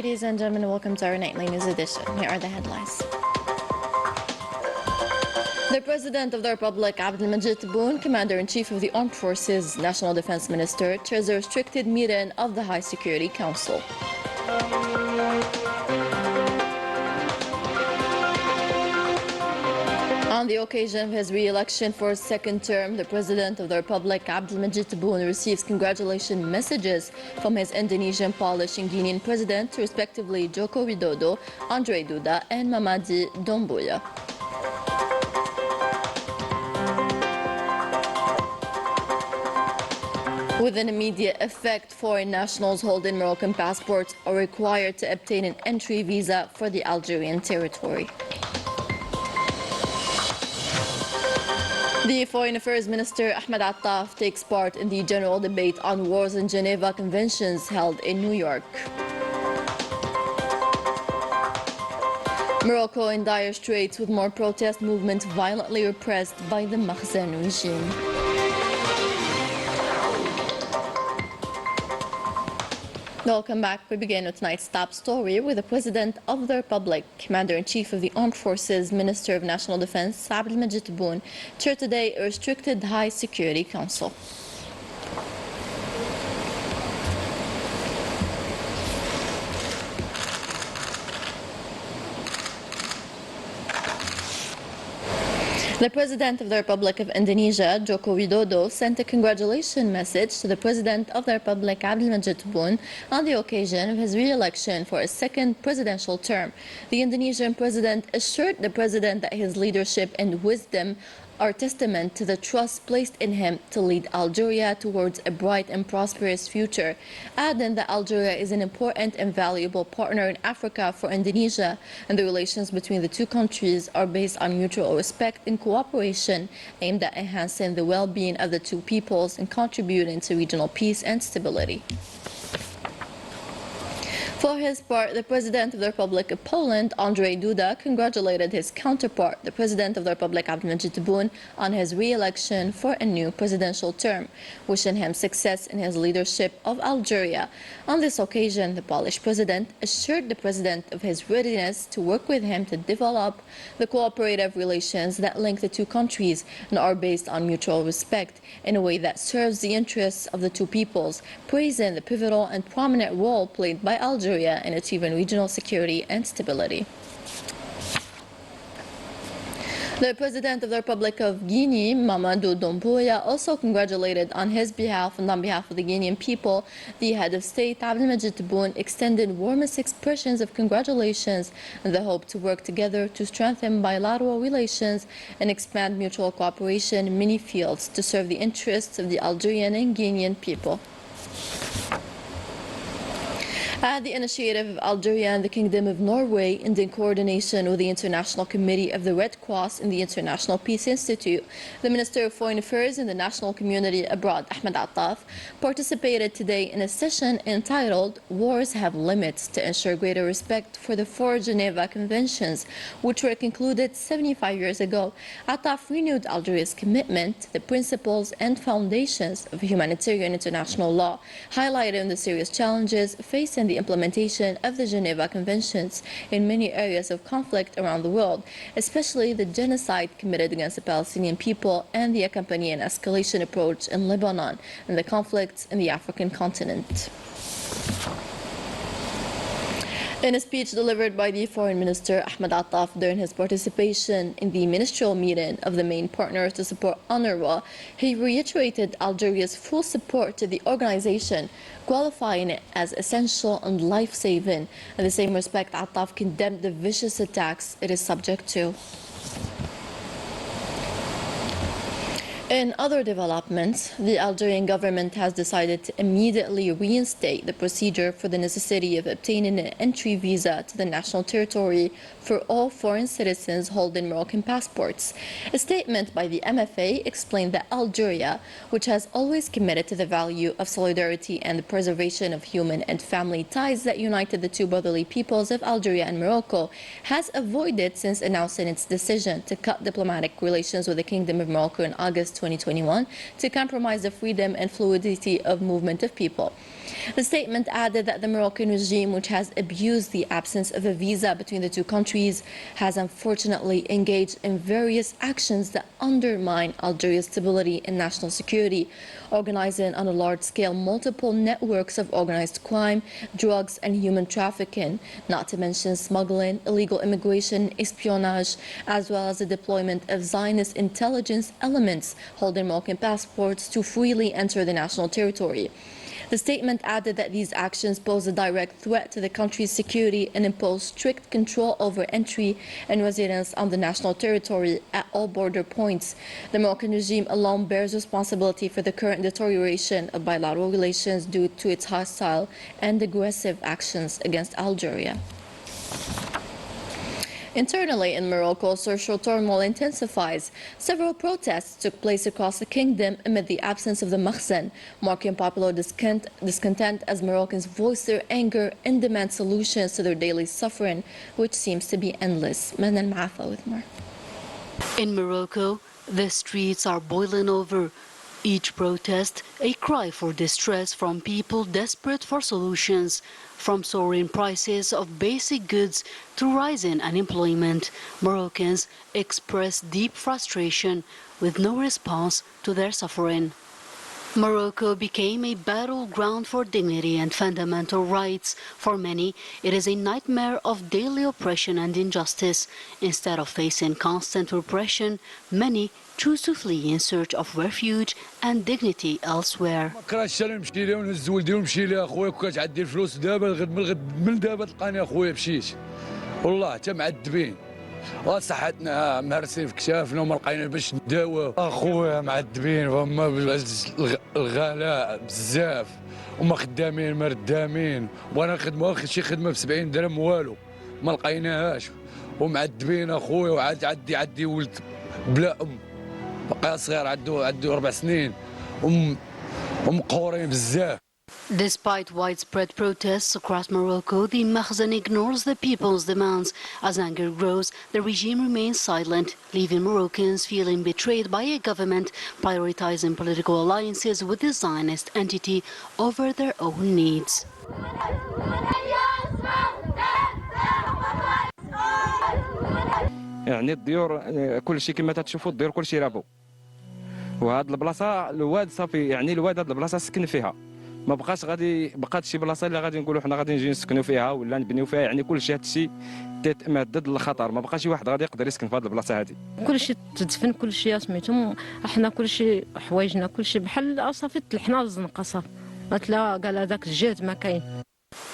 Ladies and gentlemen, welcome to our nightly news edition. Here are the headlines. The President of the Republic, Abdelmajid Tebboune, Commander-in-Chief of the Armed Forces, National Defense Minister, chairs a restricted meeting of the High Security Council. On the occasion of his re-election for a second term, the President of the Republic, Abdelmajid Tebboune, receives congratulation messages from his Indonesian, Polish, and Guinean presidents, respectively Joko Widodo, Andrzej Duda, and Mamadi Doumbouya. With an immediate effect, foreign nationals holding Moroccan passports are required to obtain an entry visa for the Algerian territory. The Foreign Affairs Minister Ahmed Attaf takes part in the general debate on wars and Geneva Conventions held in New York. Morocco in dire straits with more protest movements violently repressed by the Makhzen regime. Welcome back. We begin with tonight's top story with the President of the Republic, Commander-in-Chief of the Armed Forces, Minister of National Defense, Abdelmajid Tebboune, chaired today a restricted High Security Council. The President of the Republic of Indonesia, Joko Widodo, sent a congratulation message to the President of the Republic, Abdelmajid Tebboune, on the occasion of his re-election for a second presidential term. The Indonesian President assured the President that his leadership and wisdom are testament to the trust placed in him to lead Algeria towards a bright and prosperous future, adding that Algeria is an important and valuable partner in Africa for Indonesia, and the relations between the two countries are based on mutual respect and cooperation aimed at enhancing the well-being of the two peoples and contributing to regional peace and stability. For his part, the President of the Republic of Poland, Andrzej Duda, congratulated his counterpart, the President of the Republic, Abdelmajid Tebboune, on his re-election for a new presidential term, wishing him success in his leadership of Algeria. On this occasion, the Polish President assured the President of his readiness to work with him to develop the cooperative relations that link the two countries and are based on mutual respect in a way that serves the interests of the two peoples, praising the pivotal and prominent role played by Algeria in achieving regional security and stability. The President of the Republic of Guinea, Mamadi Doumbouya, also congratulated on his behalf and on behalf of the Guinean people. The head of state, Abdelmajid Tebboune, extended warmest expressions of congratulations and the hope to work together to strengthen bilateral relations and expand mutual cooperation in many fields to serve the interests of the Algerian and Guinean people. At the initiative of Algeria and the Kingdom of Norway, and in coordination with the International Committee of the Red Cross and the International Peace Institute, the Minister of Foreign Affairs and the National Community Abroad, Ahmed Attaf, participated today in a session entitled Wars Have Limits, to ensure greater respect for the four Geneva Conventions, which were concluded 75 years ago. Attaf renewed Algeria's commitment to the principles and foundations of humanitarian international law, highlighting the serious challenges facing the implementation of the Geneva Conventions in many areas of conflict around the world, especially the genocide committed against the Palestinian people and the accompanying escalation approach in Lebanon and the conflicts in the African continent. In a speech delivered by the Foreign Minister Ahmed Attaf during his participation in the ministerial meeting of the main partners to support UNRWA, he reiterated Algeria's full support to the organization, qualifying it as essential and life-saving. In the same respect, Attaf condemned the vicious attacks it is subject to. In other developments, the Algerian government has decided to immediately reinstate the procedure for the necessity of obtaining an entry visa to the national territory for all foreign citizens holding Moroccan passports. A statement by the MFA explained that Algeria, which has always committed to the value of solidarity and the preservation of human and family ties that united the two brotherly peoples of Algeria and Morocco, has avoided since announcing its decision to cut diplomatic relations with the Kingdom of Morocco in August 2021 to compromise the freedom and fluidity of movement of people. The statement added that the Moroccan regime, which has abused the absence of a visa between the two countries, has unfortunately engaged in various actions that undermine Algeria's stability and national security, organizing on a large scale multiple networks of organized crime, drugs, and human trafficking, not to mention smuggling, illegal immigration, espionage, as well as the deployment of Zionist intelligence elements holding Moroccan passports to freely enter the national territory. The statement added that these actions pose a direct threat to the country's security and impose strict control over entry and residence on the national territory at all border points. The Moroccan regime alone bears responsibility for the current deterioration of bilateral relations due to its hostile and aggressive actions against Algeria. Internally in Morocco, social turmoil intensifies. Several protests took place across the kingdom amid the absence of the Makhzen, marking popular discontent as Moroccans voice their anger and demand solutions to their daily suffering, which seems to be endless. Manan Maafa with more. In Morocco, the streets are boiling over. Each protest a cry for distress from people desperate for solutions. From soaring prices of basic goods to rising unemployment, Moroccans express deep frustration with no response to their suffering. Morocco became a battleground for dignity and fundamental rights. For many, it is a nightmare of daily oppression and injustice. Instead of facing constant repression, many choose to flee in search of refuge and dignity elsewhere. صحتنا مهرسين في كشافنا وما لقينا باش نداوى اخويا معذبين وهما الغلاء بزاف وما خدامين مردامين وانا نخدموا شي خدمه ب 70 درهم والو ما لقيناهاش ومعذبين اخويا وعاد عندي ولد بلا بقى صغير عنده 4 سنين ومقهورين بزاف. Despite widespread protests across Morocco, the Makhzen ignores the people's demands. As anger grows, the regime remains silent, leaving Moroccans feeling betrayed by a government prioritizing political alliances with the Zionist entity over their own needs. يعني الديور كل شيء كما تشوفوا الديور كل شيء رابو وهاد البلاصه الواد صافي يعني الواد هاد البلاصه سكن فيها ما بقات شي بلاصه اللي غادي نقولوا حنا غادي نجي نسكنوا فيها ولا نبنيو فيها يعني كل شيء هادشي مهدد للخطر ما بقاش شي واحد غادي يقدر يسكن في هاد البلاصه هادي كل شيء تدفن كل شيء سميتهم احنا كل شيء حوايجنا كل شيء بحال صافي طلحنا الزنقه صافي مثلا قال هذاك الجهد ما كاين.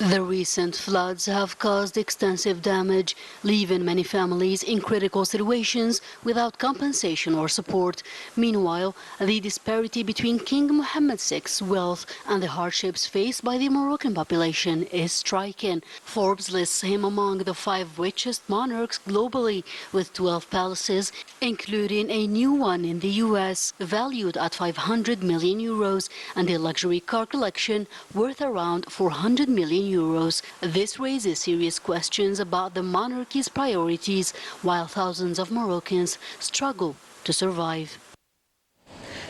The recent floods have caused extensive damage, leaving many families in critical situations without compensation or support. Meanwhile, the disparity between King Mohammed VI's wealth and the hardships faced by the Moroccan population is striking. Forbes lists him among the 5 richest monarchs globally, with 12 palaces, including a new one in the US, valued at 500 million euros, and a luxury car collection worth around 400 million euros. This raises serious questions about the monarchy's priorities, while thousands of Moroccans struggle to survive.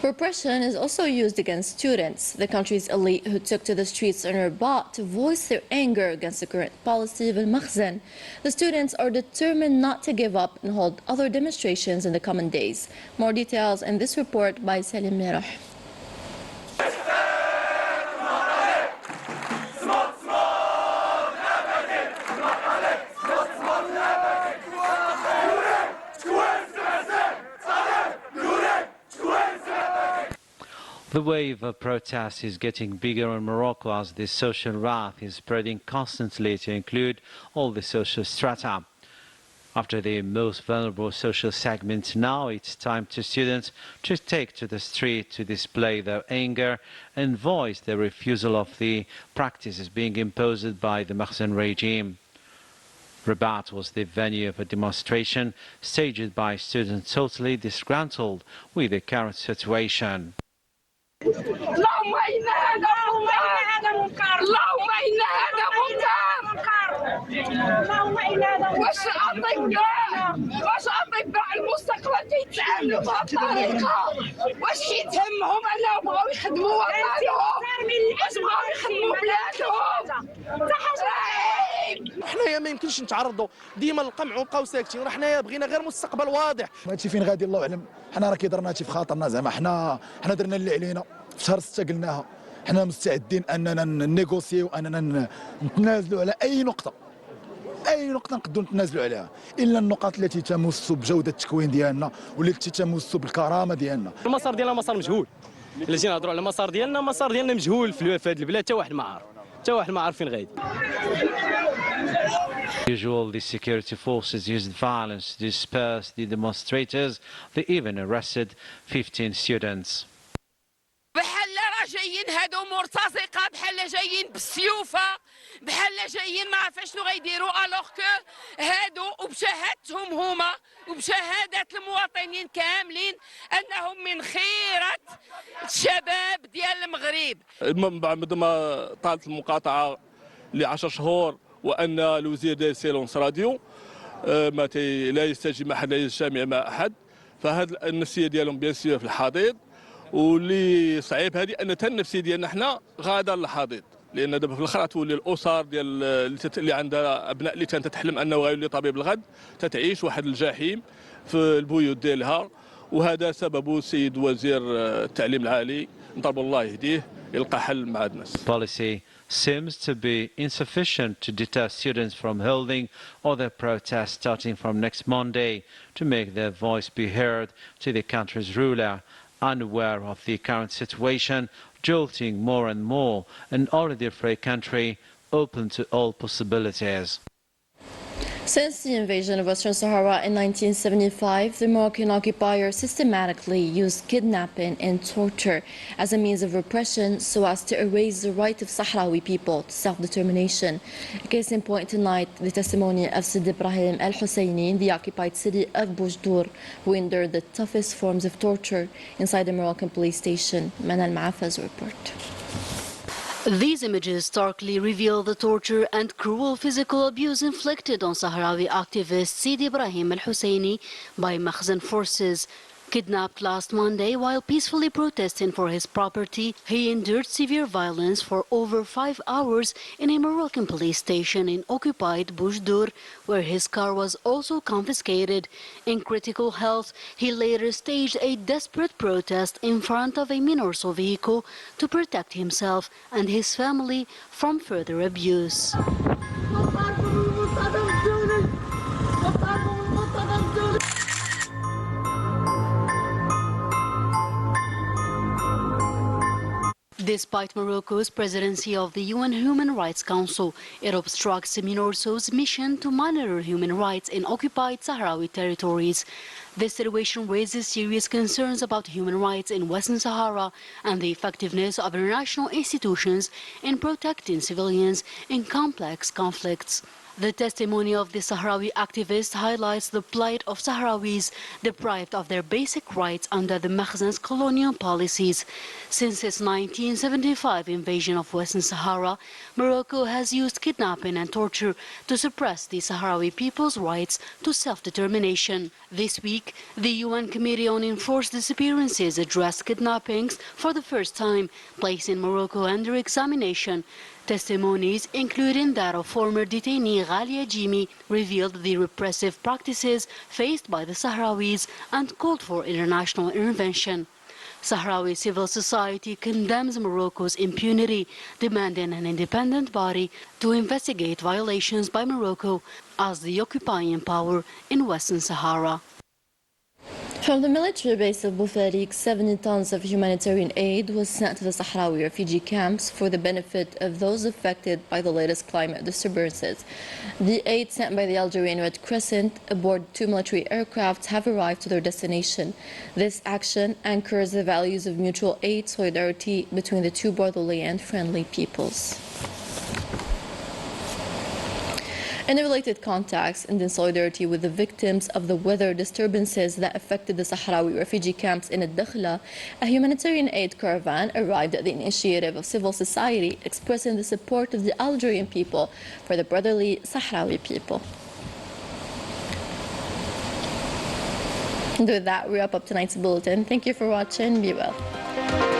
Repression is also used against students. The country's elite who took to the streets in Rabat to voice their anger against the current policy of Al-Makhzen. The students are determined not to give up and hold other demonstrations in the coming days. More details in this report by Salim Merah. The wave of protests is getting bigger in Morocco as the social wrath is spreading constantly to include all the social strata. After the most vulnerable social segments, now it's time to students to take to the street to display their anger and voice their refusal of the practices being imposed by the Makhzen regime. Rabat was the venue of a demonstration staged by students totally disgruntled with the current situation. اللهم إن هذا منكر اللهم إن هذا منكر اللهم إن هذا واش أطباء المستقبل تيتعب يعملوا بهذه الطريقه؟ واش يتهمهم انهم بغاو يخدموا وطنهم؟ واش بغاو يخدموا بلادهم؟ حنايا ما يمكنش نتعرضوا ديما للقمع ونبقاو ساكتين، حنايا بغينا غير مستقبل واضح. هادشي فين غادي الله اعلم. حنا راه كي درنا هادشي في خاطرنا، زعما حنا درنا اللي علينا في شهر 6 قلناها. حنا مستعدين اننا نيغوسيو واننا نتنازلوا على اي نقطه نقدروا نتنازلوا عليها، الا النقاط التي تمس بجوده التكوين ديالنا والتي تمس بالكرامه ديالنا. المسار ديالنا مسار مجهول. الا جينا نهضروا على المسار ديالنا مجهول في هذه البلاد، حتى واحد ما عارف فين غادي. Usual, the security forces used violence to disperse the demonstrators. They even arrested 15 students. بحال راه جايين هادو مرتزقه، بحال جايين بالسيوفه، بحال جايين ما عرفاش شنو غيديروا، الوغ كو هادو وبشهادتهم هما وبشهادات المواطنين كاملين انهم من خيره الشباب ديال المغرب. بعد ما طالت المقاطعه ل 10 شهور وان الوزير داير سيلونس راديو ما لا يستجيب مع احد، لا يجتمع مع احد، فهاد النفسيه ديالهم بيان سيور في الحضيض. واللي صعيب هذه ان حتى النفسيه ديالنا حنا غاده للحضيض، لان دابا في الاخر تولي الاسر ديال اللي عندها ابناء اللي كانت تحلم انه غيولي طبيب الغد تتعيش واحد الجحيم في البيوت ديالها. وهذا سببه السيد وزير التعليم العالي، نطلب الله يهديه يلقى حل مع الناس. Policy seems to be insufficient to deter students from holding other protests starting from next Monday to make their voice be heard to the country's ruler, unaware of the current situation, jolting more and more an already free country open to all possibilities. Since the invasion of Western Sahara in 1975, the Moroccan occupier systematically used kidnapping and torture as a means of repression so as to erase the right of Sahrawi people to self-determination. A case in point tonight, the testimony of Sid Ibrahim al-Husseini in the occupied city of Boujdour, who endured the toughest forms of torture inside a Moroccan police station. Manal Maafa's report. These images starkly reveal the torture and cruel physical abuse inflicted on Sahrawi activist Sidi Ibrahim al-Husseini by Makhzen forces. Kidnapped last Monday while peacefully protesting for his property, he endured severe violence for over 5 hours in a Moroccan police station in occupied Boujdour, where his car was also confiscated. In critical health, he later staged a desperate protest in front of a Minurso vehicle to protect himself and his family from further abuse. Despite Morocco's presidency of the UN Human Rights Council, it obstructs Minurso's mission to monitor human rights in occupied Sahrawi territories. This situation raises serious concerns about human rights in Western Sahara and the effectiveness of international institutions in protecting civilians in complex conflicts. The testimony of the Sahrawi activist highlights the plight of Sahrawis deprived of their basic rights under the Makhzen's colonial policies. Since its 1975 invasion of Western Sahara, Morocco has used kidnapping and torture to suppress the Sahrawi people's rights to self-determination. This week, the UN Committee on Enforced Disappearances addressed kidnappings for the first time, placing Morocco under examination. Testimonies, including that of former detainee Ghalia Jimi, revealed the repressive practices faced by the Sahrawis and called for international intervention. Sahrawi civil society condemns Morocco's impunity, demanding an independent body to investigate violations by Morocco as the occupying power in Western Sahara. From the military base of Boufarik, 70 tons of humanitarian aid was sent to the Sahrawi refugee camps for the benefit of those affected by the latest climate disturbances. The aid sent by the Algerian Red Crescent aboard 2 military aircraft have arrived to their destination. This action anchors the values of mutual aid, solidarity between the two brotherly and friendly peoples. In a related context, and in solidarity with the victims of the weather disturbances that affected the Sahrawi refugee camps in Al-Dakhla, a humanitarian aid caravan arrived at the initiative of civil society, expressing the support of the Algerian people for the brotherly Sahrawi people. And with that, we wrap up tonight's bulletin. Thank you for watching. Be well.